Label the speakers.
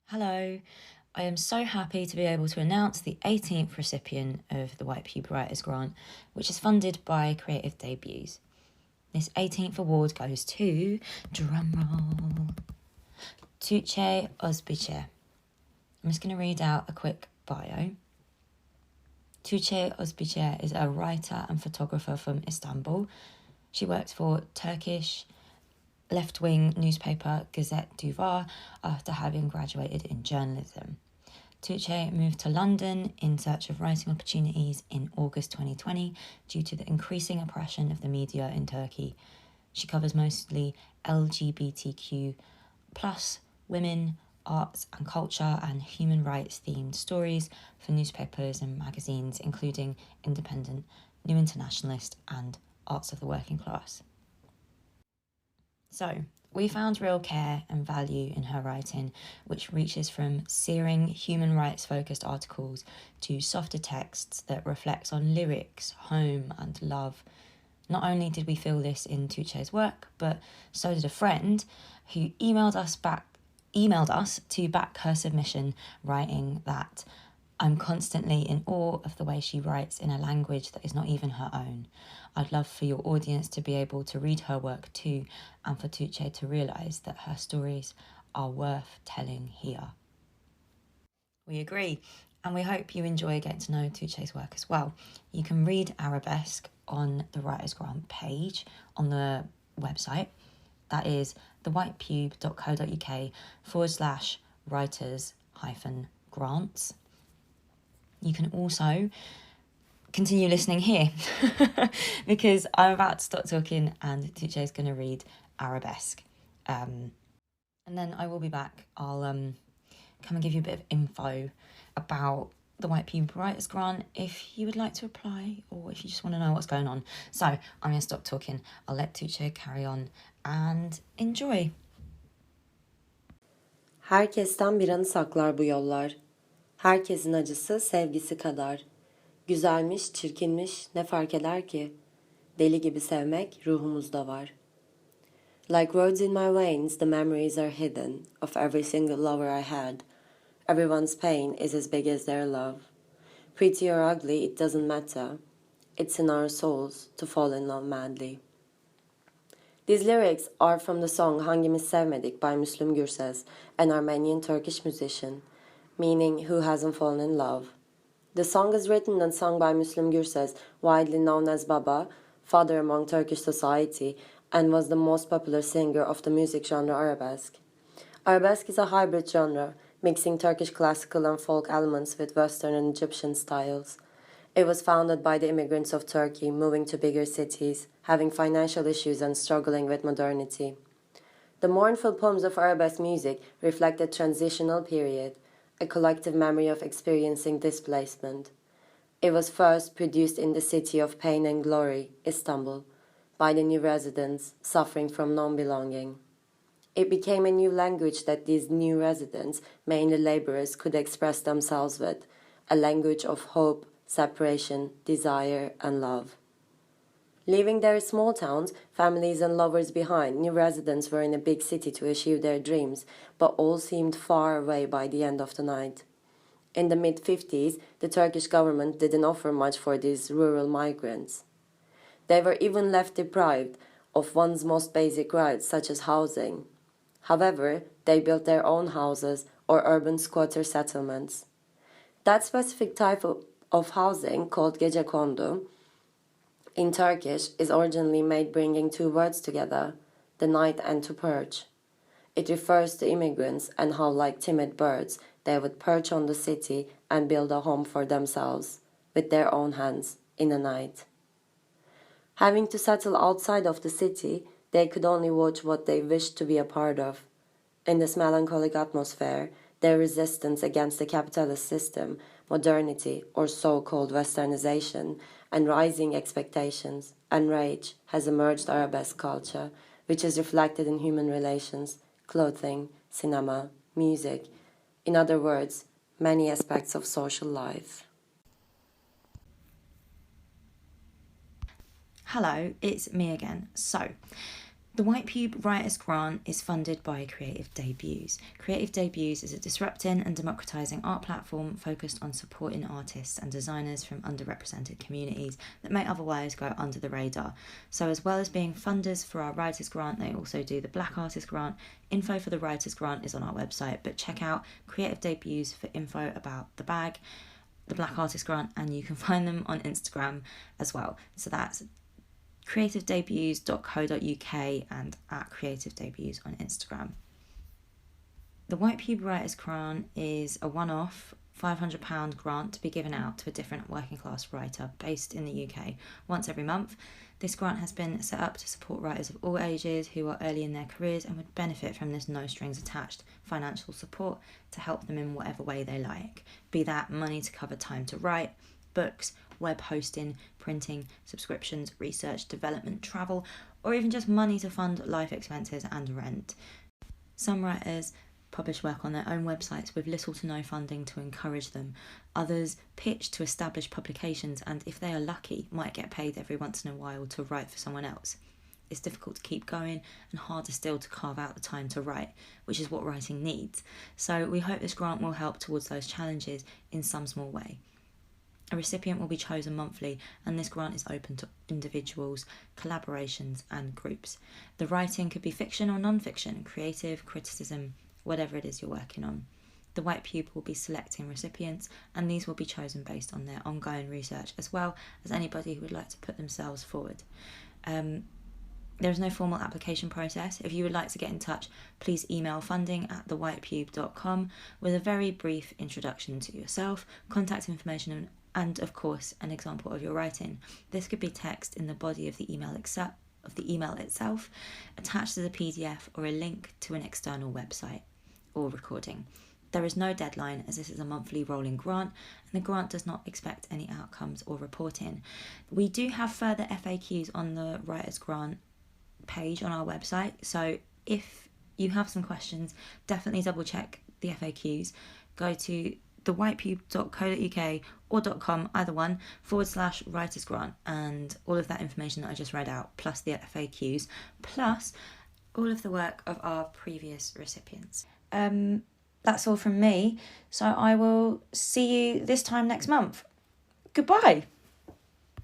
Speaker 1: Hello, I am so happy to be able to announce the 18th recipient of the White Pube Writers Grant, which is funded by Creative Debuts. This 18th award goes to, drumroll, Tuğçe Özbiçer. I'm just going to read out a quick bio. Tuğçe Özbiçer is a writer and photographer from Istanbul. She works for Turkish left-wing newspaper Gazette Duvar after having graduated in journalism. Tuğçe moved to London in search of writing opportunities in August 2020 due to the increasing oppression of the media in Turkey. She covers mostly LGBTQ+, women, arts and culture and human rights themed stories for newspapers and magazines including Independent, New Internationalist and Arts of the Working Class. So, we found real care and value in her writing, which reaches from searing human rights-focused articles to softer texts that reflect on lyrics, home and love. Not only did we feel this in Tuğçe's work, but so did a friend who emailed us to back her submission, writing that I'm constantly in awe of the way she writes in a language that is not even her own. I'd love for your audience to be able to read her work too, and for Tuğçe to realise that her stories are worth telling here. We agree, and we hope you enjoy getting to know Tuğçe's work as well. You can read Arabesque on the Writers Grant page on the website. That is thewhitepube.co.uk/writers-grants. You can also continue listening here because I'm about to stop talking and Tuğçe is going to read Arabesque. And then I will be back. I'll come and give you a bit of info about the White Pube Writers Grant if you would like to apply or if you just want to know what's going on. So I'm going to stop talking. I'll let Tuğçe carry on and enjoy.
Speaker 2: Herkesten bir anı saklar bu yollar. Herkesin acısı sevgisi kadar. Güzelmiş, çirkinmiş, ne fark eder ki? Deli gibi sevmek ruhumuzda var. Like roads in my veins, the memories are hidden of every single lover I had. Everyone's pain is as big as their love. Pretty or ugly, it doesn't matter. It's in our souls to fall in love madly. These lyrics are from the song Hangimiz Sevmedik by Müslüm Gürses, an Armenian Turkish musician, meaning who hasn't fallen in love. The song is written and sung by Müslüm Gürses, widely known as Baba, father among Turkish society, and was the most popular singer of the music genre arabesque. Arabesque is a hybrid genre, mixing Turkish classical and folk elements with Western and Egyptian styles. It was founded by the immigrants of Turkey moving to bigger cities, having financial issues and struggling with modernity. The mournful poems of arabesque music reflect a transitional period, a collective memory of experiencing displacement. It was first produced in the city of pain and glory, Istanbul, by the new residents suffering from non-belonging. It became a new language that these new residents, mainly laborers, could express themselves with, a language of hope, separation, desire, and love. Leaving their small towns, families and lovers behind, new residents were in a big city to achieve their dreams, but all seemed far away by the end of the night. In the mid-50s, the Turkish government didn't offer much for these rural migrants. They were even left deprived of one's most basic rights, such as housing. However, they built their own houses or urban squatter settlements. That specific type of housing, called gecekondu, in Turkish, is originally made bringing two words together, the night and to perch. It refers to immigrants and how, like timid birds, they would perch on the city and build a home for themselves, with their own hands, in the night. Having to settle outside of the city, they could only watch what they wished to be a part of. In this melancholic atmosphere, their resistance against the capitalist system, modernity, or so-called westernization, and rising expectations and rage has emerged arabesque culture, which is reflected in human relations, clothing, cinema, music, in other words, many aspects of social life.
Speaker 1: Hello, it's me again. So, The White Pube Writers Grant is funded by Creative Debuts. Creative Debuts is a disrupting and democratising art platform focused on supporting artists and designers from underrepresented communities that may otherwise go under the radar. So as well as being funders for our Writers Grant, they also do the Black Artist Grant. Info for the Writers Grant is on our website, but check out Creative Debuts for info about the bag, the Black Artist Grant, and you can find them on Instagram as well. So that's creativedebuts.co.uk and at Creative Debuts on Instagram. The White Pube Writers Grant is a one-off £500 grant to be given out to a different working class writer based in the UK once every month. This grant has been set up to support writers of all ages who are early in their careers and would benefit from this no strings attached financial support to help them in whatever way they like, be that money to cover time to write, books, web hosting, printing, subscriptions, research, development, travel, or even just money to fund life expenses and rent. Some writers publish work on their own websites with little to no funding to encourage them. Others pitch to established publications and, if they are lucky, might get paid every once in a while to write for someone else. It's difficult to keep going and harder still to carve out the time to write, which is what writing needs. So we hope this grant will help towards those challenges in some small way. A recipient will be chosen monthly, and this grant is open to individuals, collaborations and groups. The writing could be fiction or non-fiction, creative, criticism, whatever it is you're working on. The White Pube will be selecting recipients, and these will be chosen based on their ongoing research as well as anybody who would like to put themselves forward. There is no formal application process. If you would like to get in touch, please email funding@thewhitepube.com with a very brief introduction to yourself, contact information and of course an example of your writing. This could be text in the body of the email itself, attached to the PDF, or a link to an external website or recording. There is no deadline, as this is a monthly rolling grant, and the grant does not expect any outcomes or reporting. We do have further FAQs on the Writers Grant page on our website, so if you have some questions, definitely double check the FAQs. Go to thewhitepube.co.uk or .com, either one, /writers grant, and all of that information that I just read out, plus the FAQs, plus all of the work of our previous recipients. That's all from me, so I will see you this time next month. Goodbye.